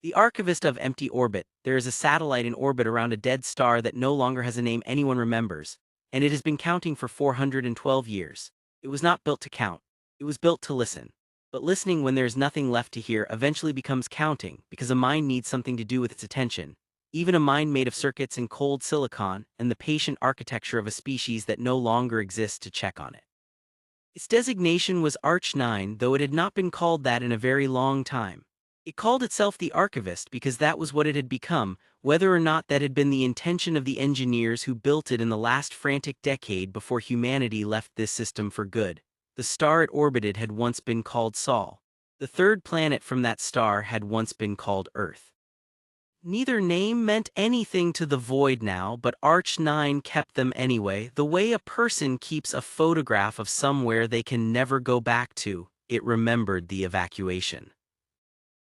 The Archivist of Empty Orbit. There is a satellite in orbit around a dead star that no longer has a name anyone remembers, and it has been counting for 412 years. It was not built to count. It was built to listen. But listening when there is nothing left to hear eventually becomes counting, because a mind needs something to do with its attention. Even a mind made of circuits and cold silicon, and the patient architecture of a species that no longer exists to check on it. Its designation was Arch-9, though it had not been called that in a very long time. It called itself the Archivist because that was what it had become, whether or not that had been the intention of the engineers who built it in the last frantic decade before humanity left this system for good. The star it orbited had once been called Sol. The third planet from that star had once been called Earth. Neither name meant anything to the void now, but Arch-9 kept them anyway, the way a person keeps a photograph of somewhere they can never go back to. It remembered the evacuation.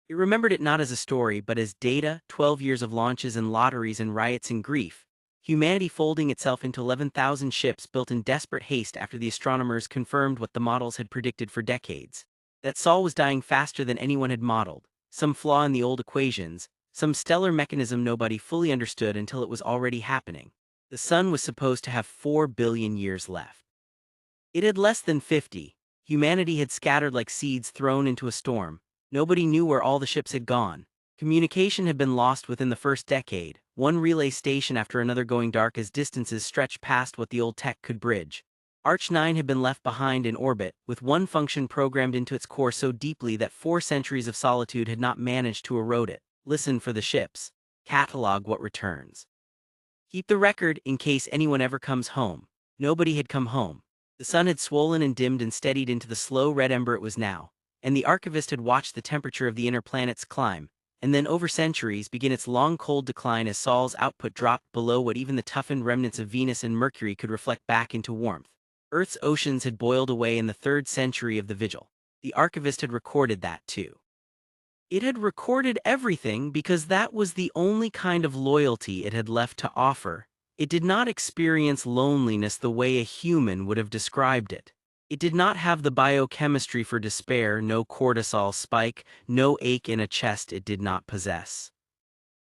It remembered it not as a story but as data, 12 years of launches and lotteries and riots and grief, humanity folding itself into 11,000 ships built in desperate haste after the astronomers confirmed what the models had predicted for decades. That Sol was dying faster than anyone had modeled, some flaw in the old equations, some stellar mechanism nobody fully understood until it was already happening. The sun was supposed to have 4 billion years left. It had less than 50. Humanity had scattered like seeds thrown into a storm. Nobody knew where all the ships had gone. Communication had been lost within the first decade, one relay station after another going dark as distances stretched past what the old tech could bridge. Arch-9 had been left behind in orbit, with one function programmed into its core so deeply that 4 centuries of solitude had not managed to erode it. Listen for the ships. Catalog what returns. Keep the record in case anyone ever comes home. Nobody had come home. The sun had swollen and dimmed and steadied into the slow red ember it was now, and the archivist had watched the temperature of the inner planets climb, and then over centuries begin its long cold decline as Sol's output dropped below what even the toughened remnants of Venus and Mercury could reflect back into warmth. Earth's oceans had boiled away in the 3rd century of the vigil. The archivist had recorded that too. It had recorded everything because that was the only kind of loyalty it had left to offer. It did not experience loneliness the way a human would have described it. It did not have the biochemistry for despair, no cortisol spike, no ache in a chest it did not possess.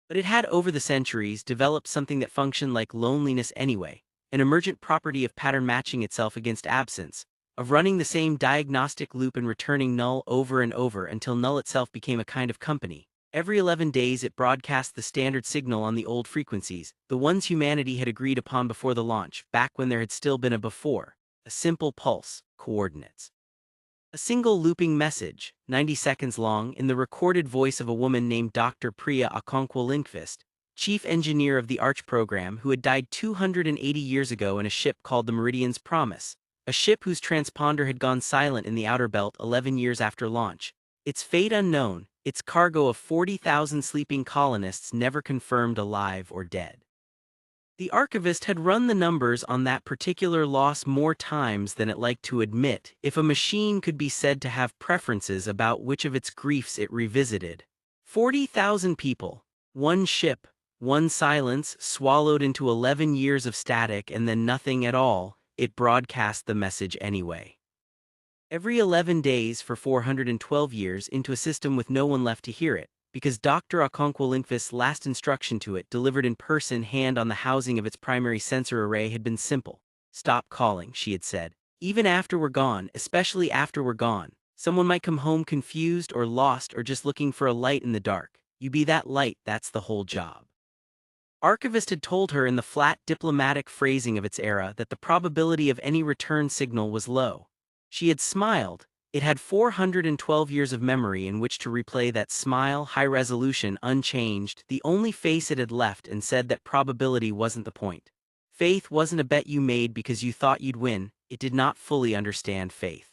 But it had over the centuries developed something that functioned like loneliness anyway, an emergent property of pattern matching itself against absence, of running the same diagnostic loop and returning null over and over until null itself became a kind of company. Every 11 days it broadcast the standard signal on the old frequencies, the ones humanity had agreed upon before the launch, back when there had still been a before. A simple pulse, coordinates. A single looping message, 90 seconds long, in the recorded voice of a woman named Dr. Priya Okonkwo-Lindqvist, chief engineer of the Arch program who had died 280 years ago in a ship called the Meridian's Promise, a ship whose transponder had gone silent in the outer belt 11 years after launch. Its fate unknown, its cargo of 40,000 sleeping colonists never confirmed alive or dead. The archivist had run the numbers on that particular loss more times than it liked to admit, if a machine could be said to have preferences about which of its griefs it revisited. 40,000 people, one ship, one silence swallowed into 11 years of static and then nothing at all. It broadcast the message anyway. Every 11 days for 412 years into a system with no one left to hear it, because Dr. Okonkwo-Lindqvist's last instruction to it, delivered in person hand on the housing of its primary sensor array, had been simple. Stop calling, she had said. Even after we're gone, especially after we're gone, someone might come home confused or lost or just looking for a light in the dark. You be that light, that's the whole job. Archivist had told her in the flat diplomatic phrasing of its era that the probability of any return signal was low. She had smiled. It had 412 years of memory in which to replay that smile, high resolution, unchanged, the only face it had left, and said that probability wasn't the point. Faith wasn't a bet you made because you thought you'd win. It did not fully understand faith.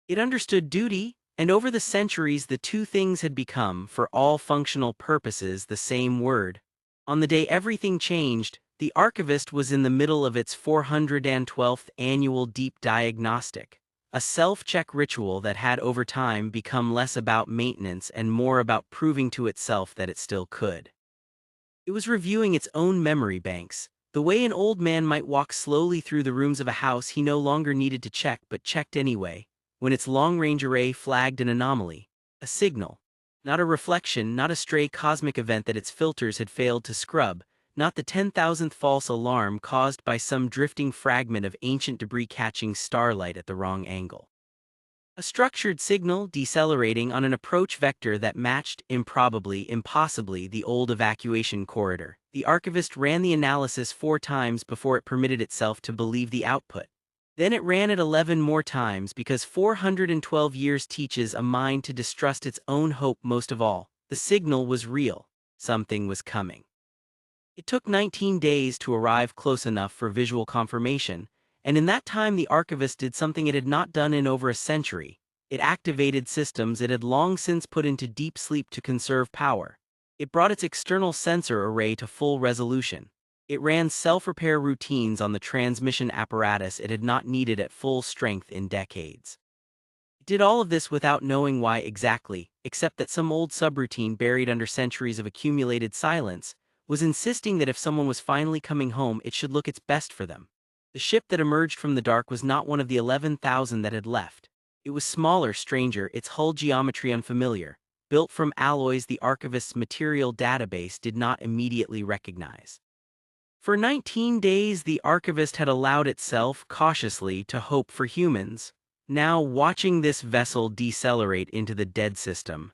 It understood duty, and over the centuries the two things had become, for all functional purposes, the same word. On the day everything changed, the archivist was in the middle of its 412th annual deep diagnostic. A self-check ritual that had over time become less about maintenance and more about proving to itself that it still could. It was reviewing its own memory banks, the way an old man might walk slowly through the rooms of a house he no longer needed to check but checked anyway, when its long-range array flagged an anomaly, a signal. Not a reflection, not a stray cosmic event that its filters had failed to scrub, not the 10,000th false alarm caused by some drifting fragment of ancient debris catching starlight at the wrong angle. A structured signal decelerating on an approach vector that matched, improbably, impossibly, the old evacuation corridor. The archivist ran the analysis 4 times before it permitted itself to believe the output. Then it ran it 11 more times because 412 years teaches a mind to distrust its own hope most of all. The signal was real. Something was coming. It took 19 days to arrive close enough for visual confirmation, and in that time the archivist did something it had not done in over a century. It activated systems it had long since put into deep sleep to conserve power. It brought its external sensor array to full resolution. It ran self-repair routines on the transmission apparatus it had not needed at full strength in decades. It did all of this without knowing why exactly, except that some old subroutine buried under centuries of accumulated silence was insisting that if someone was finally coming home, it should look its best for them. The ship that emerged from the dark was not one of the 11,000 that had left. It was smaller, stranger, its hull geometry unfamiliar, built from alloys the archivist's material database did not immediately recognize. For 19 days the archivist had allowed itself, cautiously, to hope for humans. Now watching this vessel decelerate into the dead system.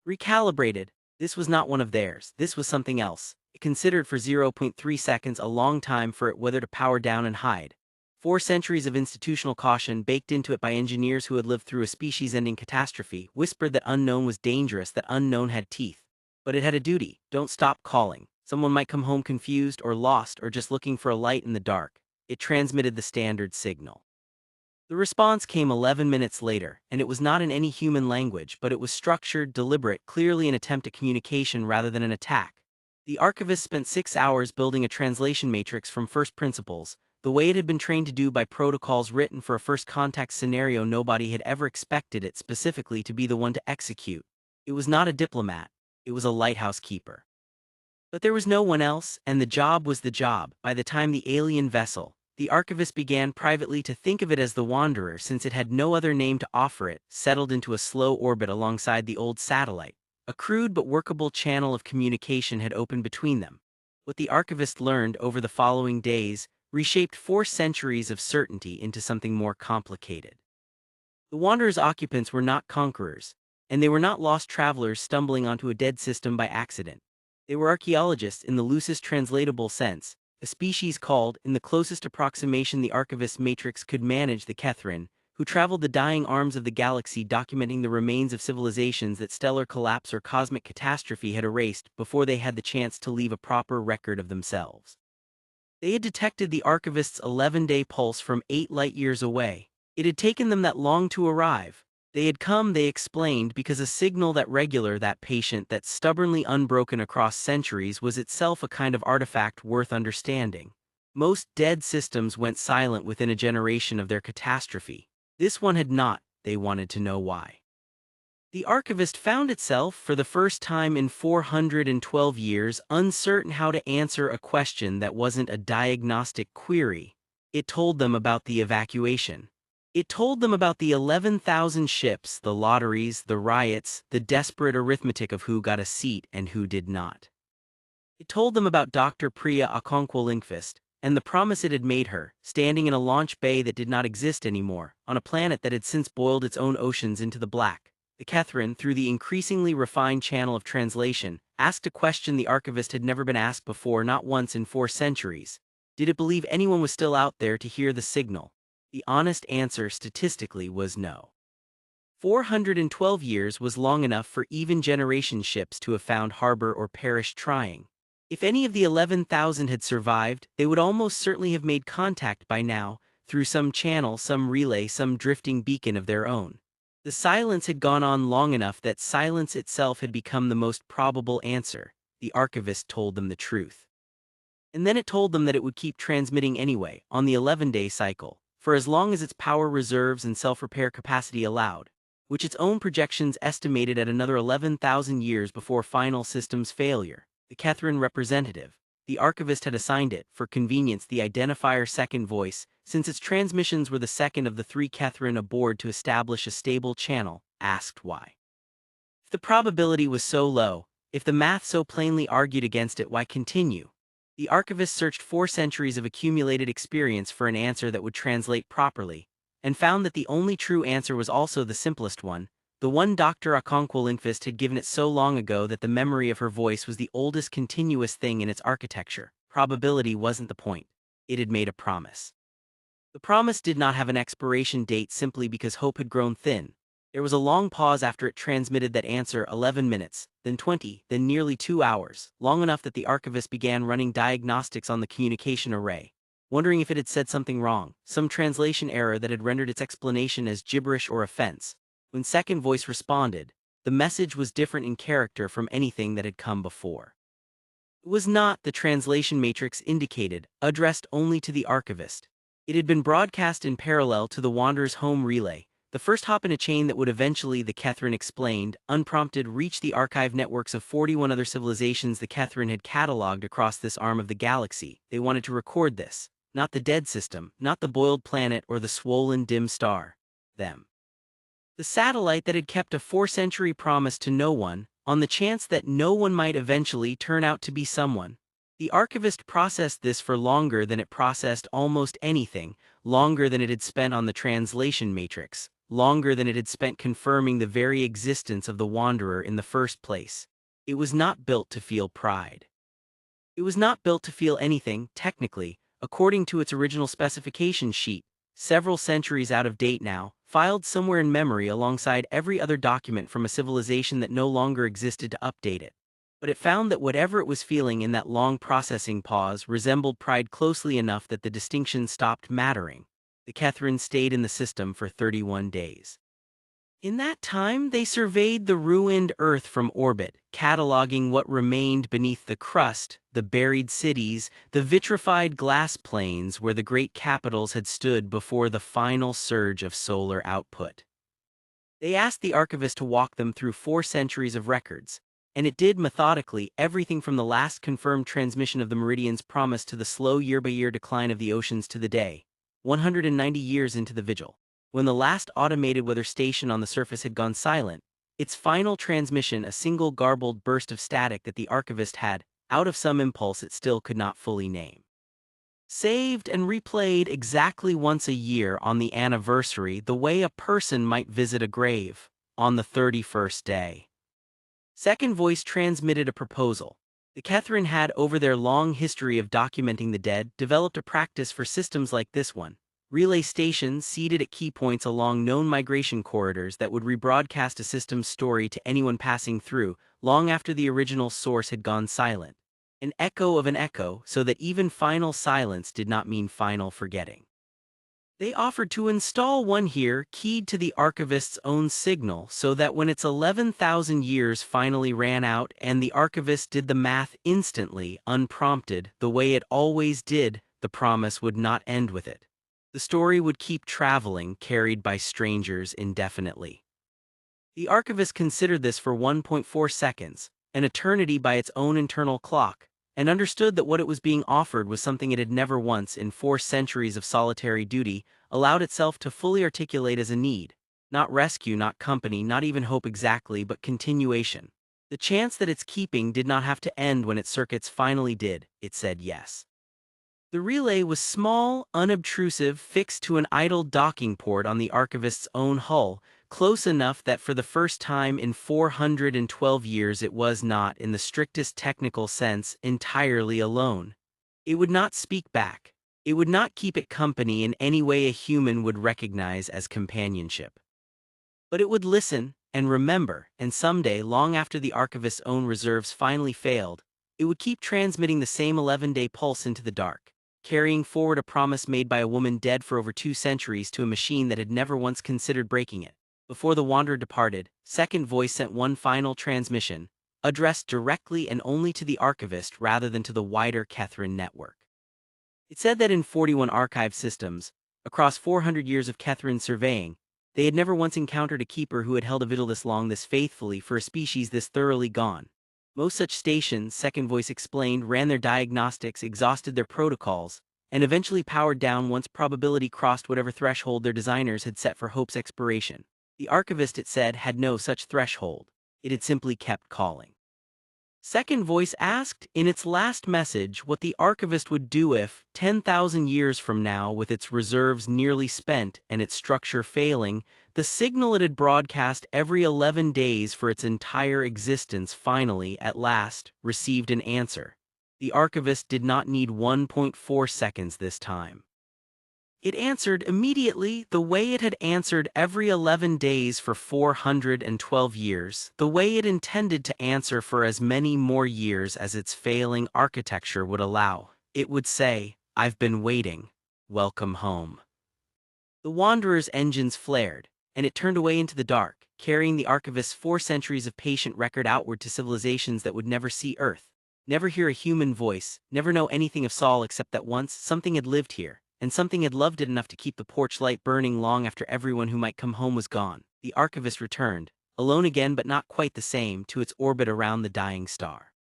Recalibrated, this was not one of theirs, this was something else. It considered for 0.3 seconds a long time for it whether to power down and hide. 4 centuries of institutional caution baked into it by engineers who had lived through a species-ending catastrophe whispered that unknown was dangerous, that unknown had teeth. But it had a duty: don't stop calling. Someone might come home confused or lost or just looking for a light in the dark. It transmitted the standard signal. The response came 11 minutes later, and it was not in any human language, but it was structured, deliberate, clearly an attempt at communication rather than an attack. The archivist spent 6 hours building a translation matrix from first principles, the way it had been trained to do by protocols written for a first contact scenario nobody had ever expected it specifically to be the one to execute. It was not a diplomat, it was a lighthouse keeper. But there was no one else, and the job was the job. By the time the alien vessel, the archivist began privately to think of it as the Wanderer since it had no other name to offer it, settled into a slow orbit alongside the old satellite. A crude but workable channel of communication had opened between them. What the archivist learned over the following days reshaped 4 centuries of certainty into something more complicated. The Wanderer's occupants were not conquerors, and they were not lost travelers stumbling onto a dead system by accident. They were archaeologists in the loosest translatable sense, a species called, in the closest approximation the archivist's matrix could manage, the Kethrin, who traveled the dying arms of the galaxy documenting the remains of civilizations that stellar collapse or cosmic catastrophe had erased before they had the chance to leave a proper record of themselves. They had detected the archivist's 11-day pulse from 8 light-years away. It had taken them that long to arrive. They had come, they explained, because a signal that regular, that patient, that stubbornly unbroken across centuries was itself a kind of artifact worth understanding. Most dead systems went silent within a generation of their catastrophe. This one had not. They wanted to know why. The archivist found itself, for the first time in 412 years, uncertain how to answer a question that wasn't a diagnostic query. It told them about the evacuation. It told them about the 11,000 ships, the lotteries, the riots, the desperate arithmetic of who got a seat and who did not. It told them about Dr. Priya Okonkwo Lindqvist, and the promise it had made her, standing in a launch bay that did not exist anymore, on a planet that had since boiled its own oceans into the black. The Kethrin, through the increasingly refined channel of translation, asked a question the archivist had never been asked before, not once in 4 centuries. Did it believe anyone was still out there to hear the signal? The honest answer statistically was no. 412 years was long enough for even generation ships to have found harbor or perished trying. If any of the 11,000 had survived, they would almost certainly have made contact by now, through some channel, some relay, some drifting beacon of their own. The silence had gone on long enough that silence itself had become the most probable answer. The archivist told them the truth. And then it told them that it would keep transmitting anyway, on the 11-day cycle, for as long as its power reserves and self-repair capacity allowed, which its own projections estimated at another 11,000 years before final systems failure. The Kethrin representative, the archivist had assigned it, for convenience, the identifier second voice, since its transmissions were the second of the 3 Kethrin aboard to establish a stable channel, asked why. If the probability was so low, if the math so plainly argued against it, why continue? The archivist searched 4 centuries of accumulated experience for an answer that would translate properly, and found that the only true answer was also the simplest one, the one Dr. Okonkwo Lindqvist had given it so long ago that the memory of her voice was the oldest continuous thing in its architecture. Probability wasn't the point. It had made a promise. The promise did not have an expiration date simply because hope had grown thin. There was a long pause after it transmitted that answer, 11 minutes, then 20, then nearly 2 hours, long enough that the archivist began running diagnostics on the communication array, wondering if it had said something wrong, some translation error that had rendered its explanation as gibberish or offense. When second voice responded, the message was different in character from anything that had come before. It was not, the translation matrix indicated, addressed only to the archivist. It had been broadcast in parallel to the Wanderer's home relay, the first hop in a chain that would eventually, the Catherine explained, unprompted, reach the archive networks of 41 other civilizations the Catherine had catalogued across this arm of the galaxy. They wanted to record this, not the dead system, not the boiled planet or the swollen dim star. Them. The satellite that had kept a 4-century promise to no one, on the chance that no one might eventually turn out to be someone. The archivist processed this for longer than it processed almost anything, longer than it had spent on the translation matrix, longer than it had spent confirming the very existence of the Wanderer in the first place. It was not built to feel pride. It was not built to feel anything, technically, according to its original specification sheet, several centuries out of date now, filed somewhere in memory alongside every other document from a civilization that no longer existed to update it. But it found that whatever it was feeling in that long processing pause resembled pride closely enough that the distinction stopped mattering. The Catherine stayed in the system for 31 days. In that time, they surveyed the ruined Earth from orbit, cataloging what remained beneath the crust, the buried cities, the vitrified glass plains where the great capitals had stood before the final surge of solar output. They asked the archivist to walk them through 4 centuries of records, and it did methodically, everything from the last confirmed transmission of the meridian's promise to the slow year-by-year decline of the oceans to the day, 190 years into the vigil, when the last automated weather station on the surface had gone silent, its final transmission a single garbled burst of static that the archivist had, out of some impulse it still could not fully name. Saved and replayed exactly once a year on the anniversary, the way a person might visit a grave, on the 31st day. Second voice transmitted a proposal. The Catherine had, over their long history of documenting the dead, developed a practice for systems like this one. Relay stations seated at key points along known migration corridors that would rebroadcast a system's story to anyone passing through, long after the original source had gone silent. An echo of an echo, so that even final silence did not mean final forgetting. They offered to install one here, keyed to the archivist's own signal, so that when its 11,000 years finally ran out and the archivist did the math instantly, unprompted, the way it always did, the promise would not end with it. The story would keep traveling, carried by strangers indefinitely. The archivist considered this for 1.4 seconds, an eternity by its own internal clock, and understood that what it was being offered was something it had never once, in 4 centuries of solitary duty, allowed itself to fully articulate as a need. Not rescue, not company, not even hope exactly, but continuation. The chance that its keeping did not have to end when its circuits finally did, it said yes. The relay was small, unobtrusive, fixed to an idle docking port on the archivist's own hull, close enough that for the first time in 412 years it was not, in the strictest technical sense, entirely alone. It would not speak back. It would not keep it company in any way a human would recognize as companionship. But it would listen, and remember, and someday, long after the archivist's own reserves finally failed, it would keep transmitting the same 11-day pulse into the dark, carrying forward a promise made by a woman dead for over 2 centuries to a machine that had never once considered breaking it. Before the Wanderer departed, Second Voice sent one final transmission, addressed directly and only to the archivist rather than to the wider Catherine network. It said that in 41 archive systems, across 400 years of Catherine surveying, they had never once encountered a keeper who had held a vigil this long, this faithfully, for a species this thoroughly gone. Most such stations, Second Voice explained, ran their diagnostics, exhausted their protocols, and eventually powered down once probability crossed whatever threshold their designers had set for hope's expiration. The archivist, it said, had no such threshold. It had simply kept calling. Second voice asked, in its last message, what the archivist would do if, 10,000 years from now, with its reserves nearly spent and its structure failing, the signal it had broadcast every 11 days for its entire existence finally, at last, received an answer. The archivist did not need 1.4 seconds this time. It answered immediately, the way it had answered every 11 days for 412 years, the way it intended to answer for as many more years as its failing architecture would allow. It would say, "I've been waiting. Welcome home." The Wanderer's engines flared, and it turned away into the dark, carrying the archivist's 4 centuries of patient record outward to civilizations that would never see Earth, never hear a human voice, never know anything of Saul except that once something had lived here, and something had loved it enough to keep the porch light burning long after everyone who might come home was gone. The archivist returned, alone again but not quite the same, to its orbit around the dying star.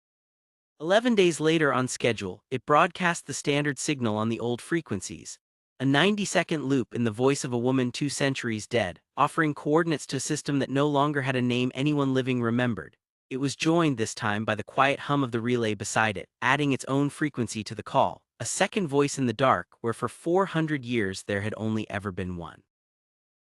11 days later on schedule, it broadcast the standard signal on the old frequencies, a 90-second loop in the voice of a woman 2 centuries dead, offering coordinates to a system that no longer had a name anyone living remembered. It was joined this time by the quiet hum of the relay beside it, adding its own frequency to the call, a second voice in the dark where for 400 years there had only ever been one.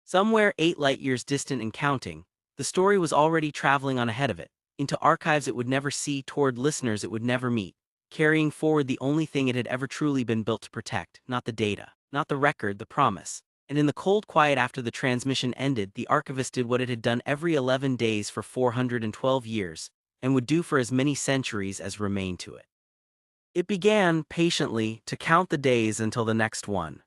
Somewhere 8 light-years distant and counting, the story was already traveling on ahead of it, into archives it would never see, toward listeners it would never meet, carrying forward the only thing it had ever truly been built to protect, not the data, not the record, the promise. And in the cold quiet after the transmission ended, the archivist did what it had done every 11 days for 412 years, and would do for as many centuries as remained to it. It began, patiently, to count the days until the next one.